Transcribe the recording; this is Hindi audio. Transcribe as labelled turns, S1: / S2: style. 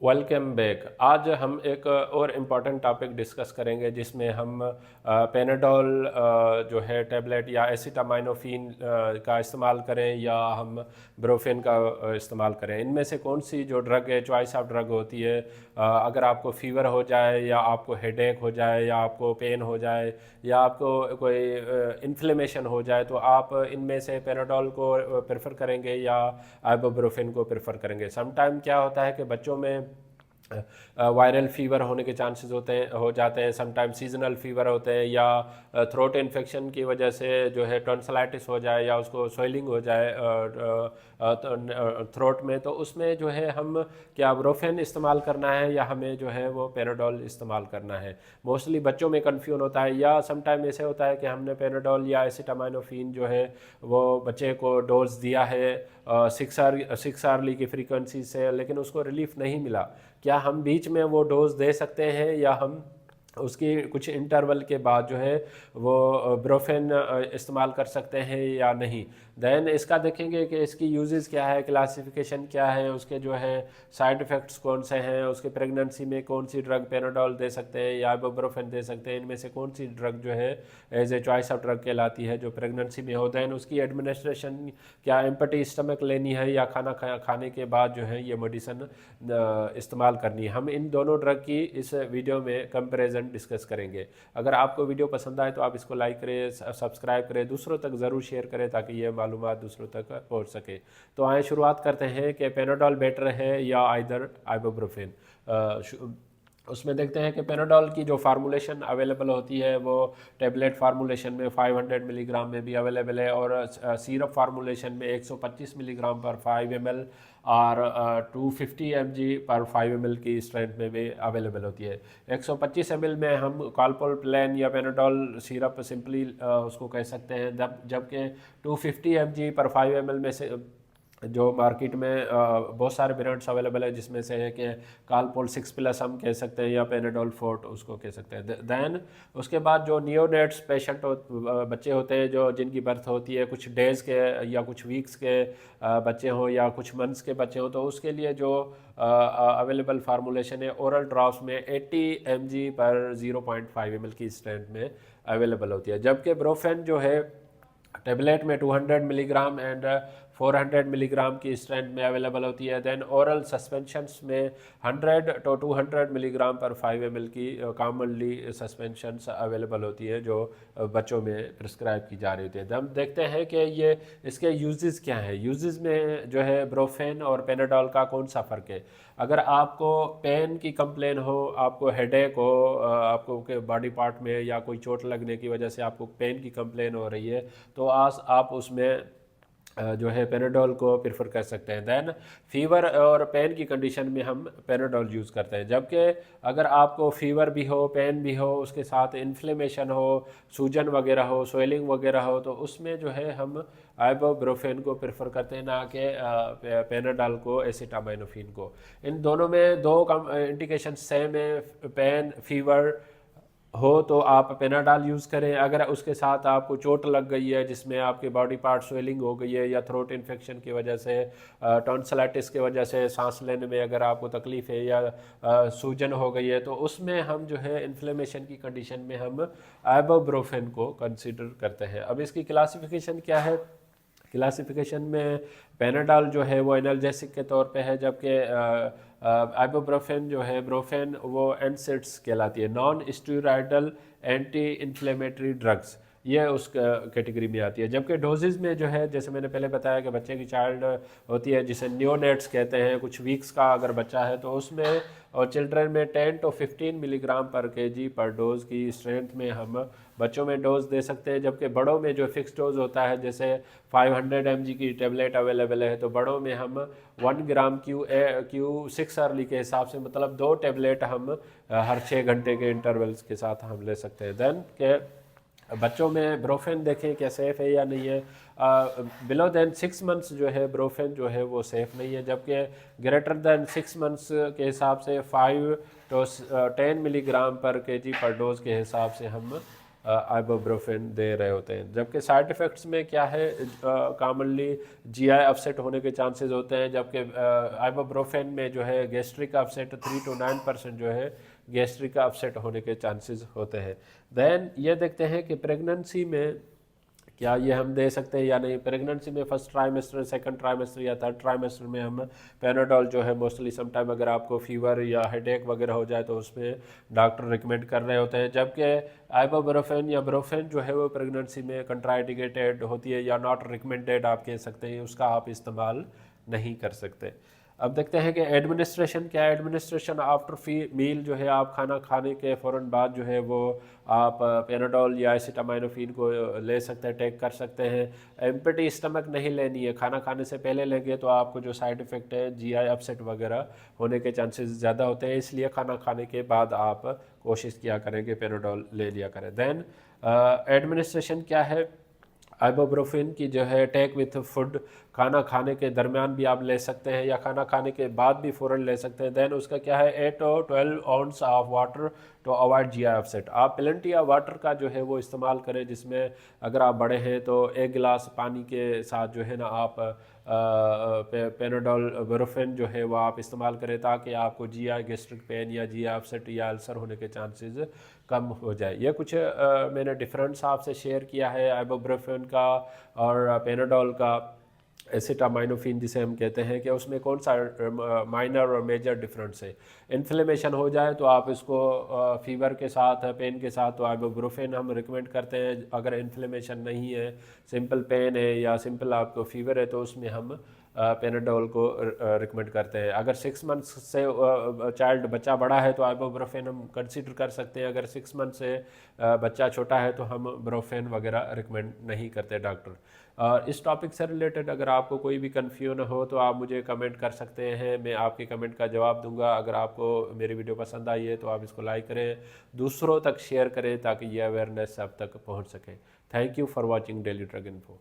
S1: Welcome back. आज हम एक और इम्पॉर्टेंट टॉपिक डिस्कस करेंगे जिसमें हम पेनाडोल जो है टैबलेट या एसिटामाइनोफिन का इस्तेमाल करें या हम ब्रोफेन का इस्तेमाल करें। इनमें से कौन सी जो ड्रग है, चॉइस ऑफ ड्रग होती है, अगर आपको फीवर हो जाए या आपको हेडेक हो जाए या आपको पेन हो जाए या आपको कोई इन्फ्लेमेशन हो जाए, तो आप इनमें से पेनाडोल को प्रेफर करेंगे या आइबुप्रोफेन को प्रेफर करेंगे। समटाइम क्या होता है कि बच्चों में वायरल फीवर होने के चांसेस हो जाते हैं, समटाइम सीजनल फीवर होते हैं या थ्रोट इन्फेक्शन की वजह से जो है टॉन्सिलाइटिस हो जाए या उसको स्वेलिंग हो जाए थ्रोट में, तो उसमें जो है हम क्या ब्रोफेन इस्तेमाल करना है या हमें जो है वो पेनाडोल इस्तेमाल करना है। मोस्टली बच्चों में कन्फ्यूजन होता है या समटाइम ऐसे होता है कि हमने पेनाडोल या एसिटामाइनोफिन जो है वो बच्चे को डोज दिया है 6 आवर्ली की फ्रीक्वेंसी से, लेकिन उसको रिलीफ नहीं मिला। क्या हम बीच में वो डोज दे सकते हैं या हम उसकी कुछ इंटरवल के बाद जो है वो ब्रोफेन इस्तेमाल कर सकते हैं या नहीं। देन इसका देखेंगे कि इसकी यूजेस क्या है, क्लासिफिकेशन क्या है, उसके जो है साइड इफ़ेक्ट्स कौन से हैं, उसके प्रेगनेंसी में कौन सी ड्रग पेनाडोल दे सकते हैं या आइबुप्रोफेन दे सकते हैं, इनमें से कौन सी ड्रग जो है as a choice of drug कहलाती है जो प्रेगनेंसी में हो। दैन उसकी एडमिनिस्ट्रेशन क्या एम्पटी स्टमक लेनी है या खाने के बाद जो है ये मेडिसिन इस्तेमाल करनी है। हम इन दोनों ड्रग की इस वीडियो में कंपैरिजन डिस्कस करेंगे। अगर आपको वीडियो पसंद आए तो आप इसको लाइक करें, सब्सक्राइब करें, दूसरों तक ज़रूर शेयर करें ताकि ये मालूमात दूसरों तक पहुंच सके। तो आए शुरुआत करते हैं कि पेनाडोल बेटर है या आइदर आइबुप्रोफेन। उसमें देखते हैं कि पेनाडोल की जो फार्मूलेशन अवेलेबल होती है वो टैबलेट फार्मूलेशन में 500 मिलीग्राम में भी अवेलेबल है और सिरप फार्मूलेशन में 125 मिलीग्राम पर 5 ml और 250 mg पर 5 ml की स्ट्रेंथ में भी अवेलेबल होती है। 125 ml में हम कॉलपोल प्लेन या पेनाडोल सिरप सिंपली उसको कह सकते हैं, जबकि 250 mg पर 5 ml में से जो मार्केट में बहुत सारे ब्रांड्स अवेलेबल है, जिसमें से है कि कालपोल 6+ हम कह सकते हैं या पेनाडोल फोर्ट उसको कह सकते हैं। दैन उसके बाद जो नियोनेट्स पेशेंट बच्चे होते हैं जो जिनकी बर्थ होती है कुछ डेज़ के या कुछ वीक्स के बच्चे हों या कुछ मंथ्स के बच्चे हों, तो उसके लिए जो अवेलेबल फार्मूलेशन है ओरल ड्रॉप्स में 80 mg पर 0.5 ml की स्ट्रेंथ में अवेलेबल होती है, जबकि ब्रोफेन जो है टेबलेट में 200 मिलीग्राम एंड 400 मिलीग्राम की स्ट्रेंथ में अवेलेबल होती है। देन ओरल सस्पेंशंस में 100 to 200 मिलीग्राम पर 5 ml की कॉमनली सस्पेंशंस अवेलेबल होती है जो बच्चों में प्रिस्क्राइब की जा रही होती है। हम देखते हैं कि ये इसके यूजेस क्या हैं। यूजेस में जो है ब्रोफेन और पेनाडोल का कौन सा फ़र्क है। अगर आपको पेन की कंप्लेन हो, आपको हेडेक हो, आपको के बॉडी पार्ट में या कोई चोट लगने की वजह से आपको पेन की कंप्लेन हो रही है, तो आप उसमें जो है पेनाडोल को प्रेफर कर सकते हैं। दैन फीवर और पेन की कंडीशन में हम पेनाडोल यूज़ करते हैं, जबकि अगर आपको फीवर भी हो, पेन भी हो, उसके साथ इन्फ्लेमेशन हो, सूजन वगैरह हो, स्वेलिंग वगैरह हो, तो उसमें जो है हम आइबुप्रोफेन को प्रेफर करते हैं, ना कि पेनाडोल को, एसिटामाइनोफिन को। इन दोनों में दो इंडिकेशन सेम है। पेन फीवर हो तो आप पेनाडोल यूज़ करें। अगर उसके साथ आपको चोट लग गई है जिसमें आपके बॉडी पार्ट स्वेलिंग हो गई है या थ्रोट इन्फेक्शन की वजह से, टॉन्सिलाइटिस की वजह से सांस लेने में अगर आपको तकलीफ़ है या सूजन हो गई है, तो उसमें हम जो है इन्फ्लेमेशन की कंडीशन में हम आइबुप्रोफेन को कंसिडर करते हैं। अब इसकी क्लासिफिकेशन क्या है। क्लासिफिकेशन में पेनाडोल जो है वो एनाल्जेसिक के तौर पे है, जबकि आइबुप्रोफेन जो है ब्रोफेन वो एनसेड्स कहलाती है, non steroidal anti inflammatory drugs, ये उस कैटेगरी में आती है। जबकि डोजेज में जो है, जैसे मैंने पहले बताया कि बच्चे की चाइल्ड होती है जिसे नियोनेट्स कहते हैं, कुछ वीक्स का अगर बच्चा है तो उसमें, और चिल्ड्रन में 10 to 15 मिलीग्राम पर केजी पर डोज की स्ट्रेंथ में हम बच्चों में डोज दे सकते हैं। जबकि बड़ों में जो फिक्स डोज होता है, जैसे 500 mg की टेबलेट अवेलेबल है, तो बड़ों में हम 1 ग्राम क्यू 6 अर्ली के हिसाब से, मतलब 2 टेबलेट हम हर 6 घंटे के इंटरवल्स के साथ हम ले सकते हैं। देन के बच्चों में ब्रोफेन देखें क्या सेफ़ है या नहीं है। बिलो दैन 6 मंथ्स जो है ब्रोफेन जो है वो सेफ़ नहीं है, जबकि ग्रेटर दैन 6 मंथ्स के हिसाब से 5 to 10 मिलीग्राम पर केजी पर डोज के हिसाब से हम आइबुप्रोफेन दे रहे होते हैं। जबकि साइड इफ़ेक्ट्स में क्या है, कॉमनली जीआई अपसेट होने के चांसेस होते हैं, जबकि आइबुप्रोफेन में जो है गैस्ट्रिक अपसेट 3 to 9% जो है गैस्ट्रिक अपसेट होने के चांसेस होते हैं। देन ये देखते हैं कि प्रेगनेंसी में क्या ये हम दे सकते हैं या नहीं। प्रेगनेंसी में फर्स्ट ट्राइमेस्टर, सेकंड ट्राइमेस्टर या थर्ड ट्राइमेस्टर में हम पैनाडोल जो है मोस्टली समटाइम अगर आपको फीवर या हेडेक वगैरह हो जाए तो उसमें डॉक्टर रिकमेंड कर रहे होते हैं। जबकि आइबुप्रोफेन या ब्रोफेन जो है वो प्रेगनेंसी में कंट्राइंडिकेटेड होती है या नॉट रिकमेंडेड आप कह सकते हैं, उसका आप इस्तेमाल नहीं कर सकते। अब देखते हैं कि एडमिनिस्ट्रेशन क्या है। एडमिनिस्ट्रेशन आफ्टर मील जो है आप खाना खाने के फ़ौरन बाद जो है वो आप पैनाडोल या एसिटामाइनोफिन को ले सकते हैं, टेक कर सकते हैं। एम्प्टी स्टमक नहीं लेनी है, खाना खाने से पहले लेंगे तो आपको जो साइड इफ़ेक्ट है जीआई अपसेट वगैरह होने के चांसेस ज़्यादा होते हैं, इसलिए खाना खाने के बाद आप कोशिश किया करें कि पैनाडोल ले लिया करें। देन एडमिनिस्ट्रेशन क्या है, आइबुप्रोफेन की जो है टेक विथ फूड, खाना खाने के दरमियान भी आप ले सकते हैं या खाना खाने के बाद भी फ़ौरन ले सकते हैं। देन उसका क्या है 8 or 12 ounce of water to avoid GI upset. आप प्लेंटी ऑफ वाटर का जो है वो इस्तेमाल करें, जिसमें अगर आप बड़े हैं तो 1 गिलास पानी के साथ जो है ना आप पैनाडोल ब्रोफेन जो है वो आप इस्तेमाल करें, ताकि आपको जीआई गैस्ट्रिक पेन या जीआई अपसेट या अल्सर होने के चांसेस कम हो जाए। ये कुछ मैंने डिफरेंस आपसे शेयर किया है आइबुप्रोफेन का और पैनाडोल का। एसिटामाइनोफिन जिसे हम कहते हैं कि उसमें कौन सा माइनर और मेजर डिफरेंस है। इन्फ्लेमेशन हो जाए तो आप इसको फीवर के साथ, पेन के साथ, तो आइबुप्रोफेन हम रिकमेंड करते हैं। अगर इन्फ्लेमेशन नहीं है, सिंपल पेन है या सिंपल आपको फीवर है, तो उसमें हम पैनाडोल को रिकमेंड करते हैं। अगर 6 मंथ्स से चाइल्ड बच्चा बड़ा है तो आइबुप्रोफेन हम कंसीडर कर सकते हैं। अगर 6 मंथ से बच्चा छोटा है तो हम ब्रोफेन वगैरह रिकमेंड नहीं करते डॉक्टर। इस टॉपिक से रिलेटेड अगर आपको कोई भी कन्फ्यूजन हो तो आप मुझे कमेंट कर सकते हैं, मैं आपके कमेंट का जवाब दूंगा। अगर आपको मेरी वीडियो पसंद आई है तो आप इसको लाइक करें, दूसरों तक शेयर करें ताकि ये अवेयरनेस सब तक पहुंच सके। Thank you for watching daily drug info.